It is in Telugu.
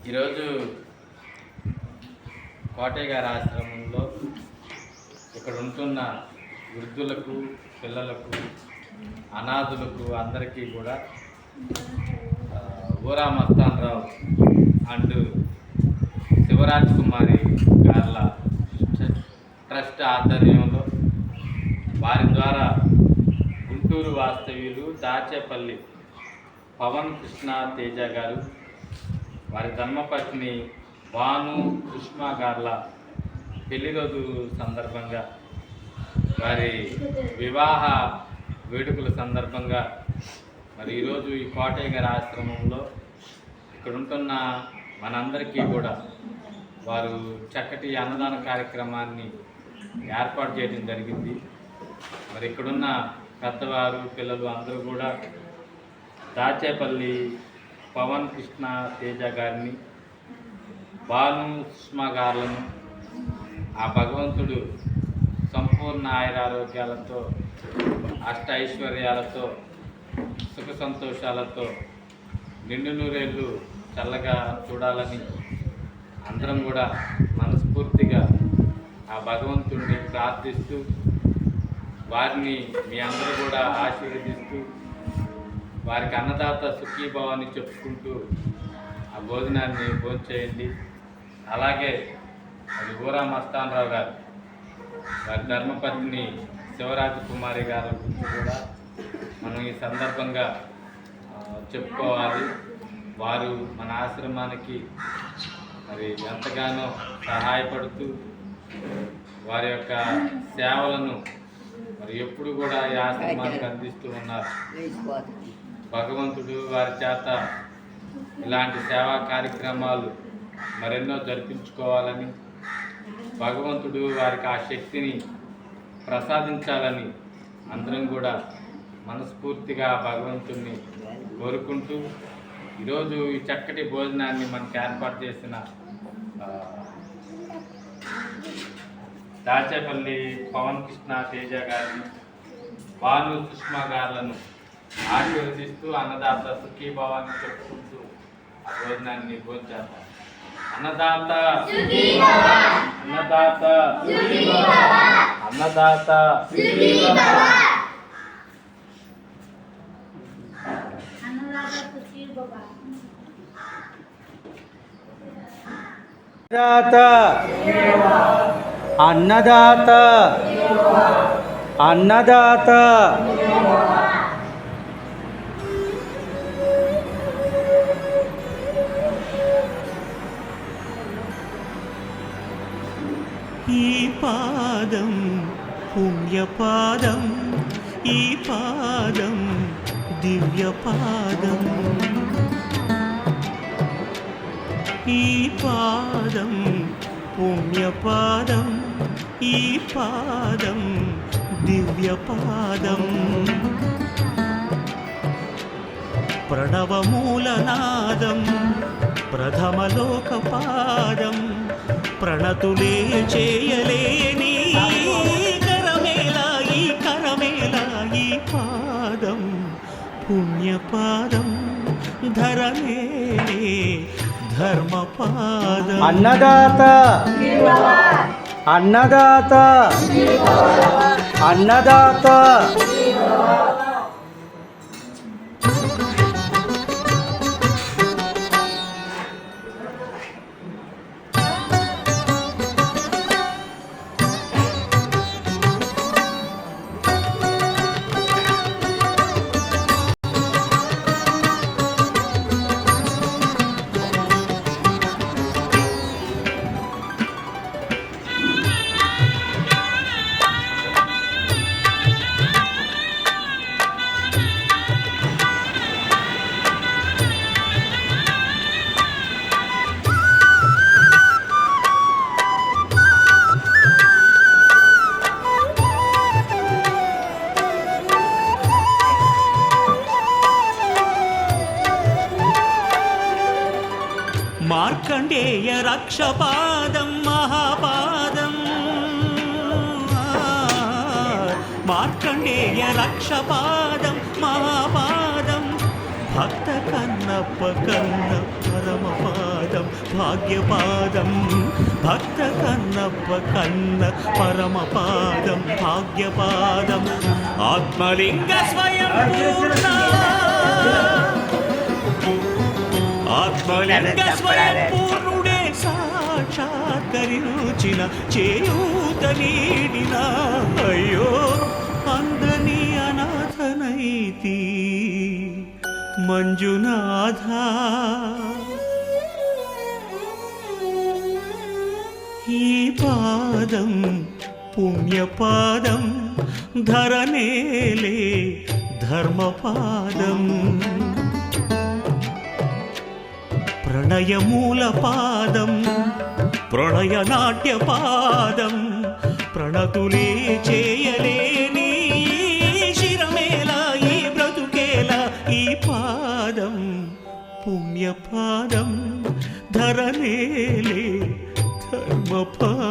ఈరోజు కోటయ్య గారి ఆశ్రమంలో ఇక్కడ ఉంటున్న వృద్ధులకు, పిల్లలకు, అనాథులకు అందరికీ కూడా ఊరా మస్తానరావు అండ్ శివరాజ్ కుమారి గార్ల ట్రస్ట్ ఆధ్వర్యంలో వారి ద్వారా గుంటూరు వాస్తవ్యులు దాచేపల్లి పవన్ కృష్ణ తేజ గారు, వారి ధర్మపత్ని భాను సుష్మా గార్ల పెళ్లి రోజు సందర్భంగా, వారి వివాహ వేడుకల సందర్భంగా మరి ఈరోజు ఈ కోటయ్య గారి ఆశ్రమంలో ఇక్కడ ఉంటున్న మనందరికీ కూడా వారు చక్కటి అన్నదాన కార్యక్రమాన్ని ఏర్పాటు చేయడం జరిగింది. మరి ఇక్కడున్న పెద్దవారు, పిల్లలు అందరూ కూడా దాచేపల్లి పవన్ కృష్ణ తేజ గారిని, భాను సుష్మా గారులను ఆ భగవంతుడు సంపూర్ణ ఆయురారోగ్యాలతో, అష్ట ఐశ్వర్యాలతో, సుఖ సంతోషాలతో నిండు నూరేళ్ళు చల్లగా చూడాలని అందరం కూడా మనస్ఫూర్తిగా ఆ భగవంతుడిని ప్రార్థిస్తూ, వారిని మీ అందరూ కూడా ఆశీర్వదిస్తూ, వారికి అన్నదాత సుఖీభావాన్ని చెప్పుకుంటూ ఆ భోజనాన్ని భోంచేయండి. అలాగే అది ఊరా మస్తానరావు గారు, వారి ధర్మపత్ని శివరాజ్ కుమారి గారి గురించి కూడా మనం ఈ సందర్భంగా చెప్పుకోవాలి. వారు మన ఆశ్రమానికి మరి ఎంతగానో సహాయపడుతూ వారి యొక్క సేవలను మరి ఎప్పుడు కూడా ఈ ఆశ్రమానికి అందిస్తూ ఉన్నారు. భగవంతుడు వారి చేత ఇలాంటి సేవా కార్యక్రమాలు మరెన్నో జరిపించుకోవాలని, భగవంతుడు వారికి ఆ శక్తిని ప్రసాదించాలని అందరం కూడా మనస్ఫూర్తిగా భగవంతుడిని కోరుకుంటూ, ఈరోజు ఈ చక్కటి భోజనాన్ని మనకు ఏర్పాటు చేసిన దాచేపల్లి పవన్ కృష్ణ తేజ గారిని, భాను సుష్మా గారులను ఆశీర్వదిస్తూ అన్నదాత సుఖీభావాన్ని చెప్పుకుంటూ ఆ భోజనాన్ని భోంచేద్దాం. అన్నదాత అన్నదాత అన్నదాత అన్నదాత అన్నదాత ఈ పాదం పుణ్యపాదం, ఈ పాదం దివ్యపాదం, ఈ పాదం పుణ్యపాదం, ఈ పాదం దివ్యపాదం, ప్రణవమూలనాదం ప్రథమలోకపాదం, ప్రణతులే చేయలేని కరమేలా, ఈ కరమేలా, ఈ పాదం పుణ్యపాదం, ధరమేలే ధర్మపాదం. అన్నదాత అన్నదాత అన్నదాత మార్కండేయ రక్షపాదం మహాపాదం, మార్కండేయ రక్షపాదం మహాపాదం, భక్త కన్నప్ప కన్న పరమపాదం, భాగ్యపాదం భక్త కన్నప్ప కన్న పరమపాదం భాగ్యపాదం ఆత్మలింగ స్వయం పూర్ణ ఆత్మలింగ స్వయం పూర్ణుడే సాక్షాత్కరించిన చేయూత నీడిన అయ్యో అందని అనాథనైతి మంజునాథ ఈ పాదం పుణ్యపాదం ధరనేలే ధర్మపాదం ప్రణయమూల పాదం ప్రణయ నాట్య పాదం ప్రణతులే చేయలేని శిరమేలా ఈ బ్రతుకేలా ఈ పాదం పుణ్యపాదం ధరనేలే ధర్మపాదం